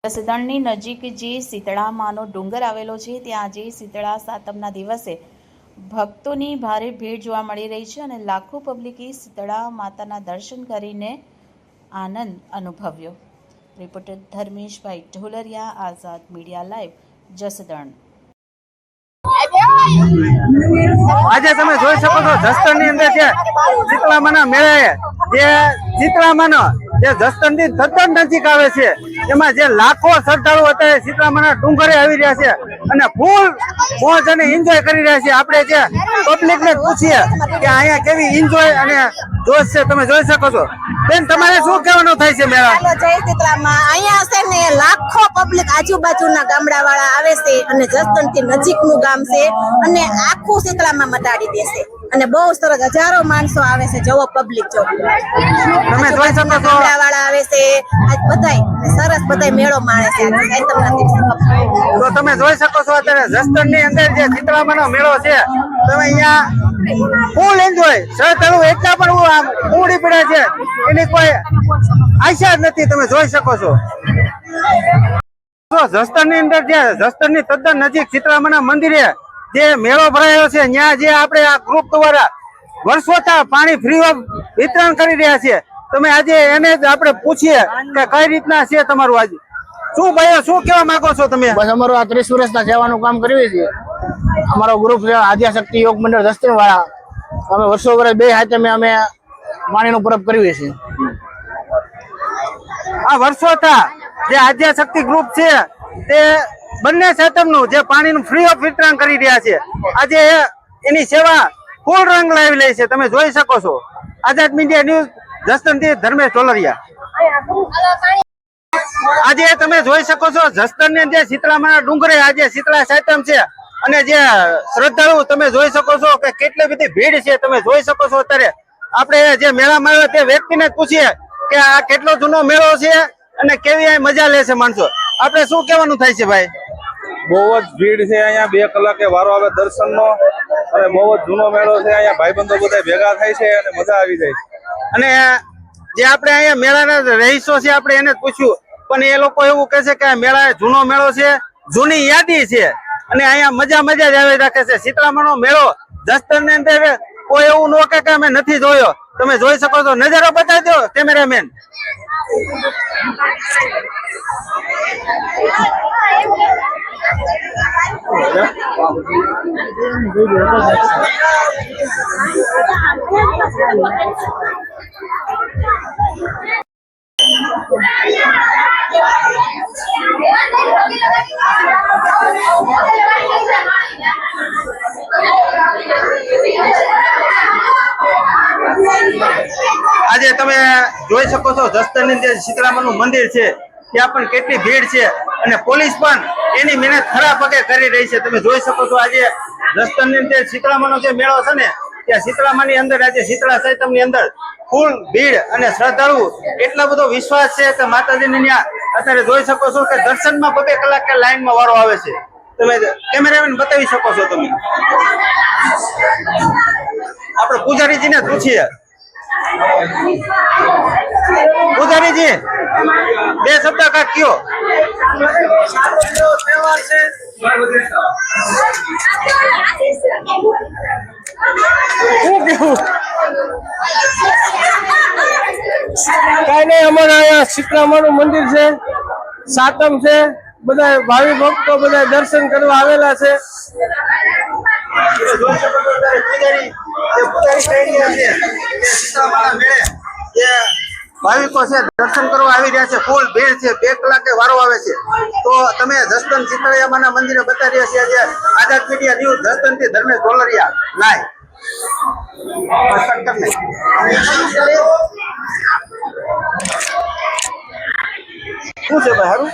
જસદણની નજીક જે શીતળા માનો ડુંગર આવેલો છે ત્યાં આજે શીતળા સાતમના દિવસે ભક્તોની ભારે ભીડ જોવા મળી રહી છે અને લાખો પબ્લિકે શીતળા માતાના દર્શન કરીને આનંદ અનુભવ્યો। રિપોર્ટર ધર્મેશભાઈ ઢોલરિયા, આઝાદ મીડિયા લાઈવ, જસદણ। આજે તમે જોઈ શકો છો જસદણની અંદર છે શીતળામાના મેળાએ જે શીતળામાનો જે જસદણથી તદ્દન નજીક આવે છે એમાં જે લાખો શ્રદ્ધાળુ અત્યારે શીતળામાના ડુંગરે આવી રહ્યા છે અને ફૂલ મોજ અને એન્જોય કરી રહ્યા છે। આપણે જે પબ્લિકને પૂછીએ કે અહીંયા કેવી એન્જોય અને જોશ છે, તમે જોઈ શકો છો। બેન, તમારે શું કહેવાનું થાય છે મેળા? જય શીતળામાં અહીંયા છે ને લાખો પબ્લિક આજુબાજુના ગામડા વાળા આવે છે અને જસદણથી નજીકનું ગામ છે અને આખું શીતળામાં મટાડી દેશે અને બહુ સરસ હજારો માણસો આવે છે। જવો પબ્લિક જો તમે જોઈ શકો છો ગામડા વાળા આવે છે, આજ બધાય સરસ બધાય મેળો માણે છે। તો તમે જોઈ શકો છો અત્યારે જસદણની અંદર જે શીતળામાનો મેળો છે, તમે અહીંયા ફૂલ એન્જોય શ્રદ્ધાળુ એટલા પણ ઉમડી પડ્યા છે, એની કોઈ આશા જ નથી। તમે જોઈ શકો છો જસદણની અંદર જે જસદણની તદ્દન નજીક શીતળામાના મંદિરે જે મેળો ભરાયો છે, ત્યાં જે આપણે આ ગ્રુપ દ્વારા વર્ષોથી પાણી ફ્રી ઓફ વિતરણ કરી રહ્યા છીએ। તમે આજે એને જ આપણે પૂછીએ કે કઈ રીતના છે તમારું આજે શું ભાઈઓ શું કહેવા માંગો છો તમે? બસ અમારું આ 30 વર્ષના સેવાનું કામ કરીએ છીએ। અમારો ગ્રુપ છે આદ્યાશક્તિ યોગ મંડળ જસદણ વાળા। અમે વર્ષો વર્ષ બે હાથે અમે પાણીનો પરબ કરીએ છીએ। આ વર્ષોથી જે આદ્યાશક્તિ ગ્રુપ છે તે બંને સાતમનું જે પાણીનું ફ્રી ઓફ વિતરણ કરી રહ્યા છે, આજે એની સેવા ફૂલ રંગ લાવી લે છે। તમે જોઈ શકો છો। આઝાદ મીડિયા ન્યૂઝ, જસદણથી ધર્મેશ ઢોલરિયા। આજે તમે જોઈ શકો છો જસદણની જે શીતળામાના ડુંગરે આજે શીતળા સાતમ છે અને જે શ્રદ્ધાળુ તમે જોઈ શકો છો કે કેટલી બધી ભીડ છે। તમે જોઈ શકો છો અત્યારે આપણે જે મેળામાં આવ્યો તે વ્યક્તિને પૂછીએ કે આ કેટલો જૂનો મેળો છે અને કેવી અહીં મજા લે છે માણસો। આપણે શું કહેવાનું થાય છે ભાઈ? બહુ જ ભીડ છે અહીંયા, 2 કલાકે વારો આવે દર્શનનો અને બહુ જ જૂનો મેળો છે। અહીંયા ભાઈબંધો બધા ભેગા થાય છે અને મજા આવી જાય છે। અને જે આપણે અહીંયા મેળાના રહીશો છે આપણે એને જ પૂછ્યું, પણ એ લોકો એવું કહે છે કે આ મેળા જૂનો મેળો છે, જૂની યાદી છે અને અહીંયા મજા જ આવી રાખે છે। શીતળામાનો મેળો જસદણની અંદર કોઈ એવું ન કે અમે નથી જોયો। તમે જોઈ શકો છો, નજારો બતાવી દો કેમેરામેન। આજે તમે જોઈ શકો છો જસદણની જે શીતળામાનું મંદિર છે ત્યાં પણ કેટલી ભીડ છે અને પોલીસ પણ એની મહેનત ખરા પગે કરી રહી છે। તમે જોઈ શકો છો આજે જસદણની જે શીતળામાનો જે મેળો છે ને ત્યાં શીતળામાની અંદર આજે શીતળા સાતમની અંદર ફૂલ ભીડ અને શ્રદ્ધાળુ એટલો બધો વિશ્વાસ છે કે માતાજીને ત્યાં અત્યારે જોઈ શકો છો કે દર્શનમાં 2 કલાકે લાઈનમાં વારો આવે છે। તમે કેમેરામેન બતાવી શકો છો। તમે આપણે પૂજારીજીને પૂછીએ। પૂજારીજી, 2 શબ્દ કાક કયો। કઈ નહીં, અમારે અહીંયા શીતળામાનું મંદિર છે, સાતમ છે, બધા ભાવિ ભક્તો બધા દર્શન કરવા આવેલા છે। ભાવિકો છે દર્શન કરવા આવી રહ્યા છે, ફૂલ ભીડ છે, 2 કલાકે વારો આવે છે। તો તમે જસદણ શીતળામાના મંદિરે બતાવી રહ્યા છીએ। આઝાદ મીડિયા ન્યૂઝ, જસદણથી ધર્મેશ ઢોલરિયા લાઈવ। શું છે ભાઈ? સારું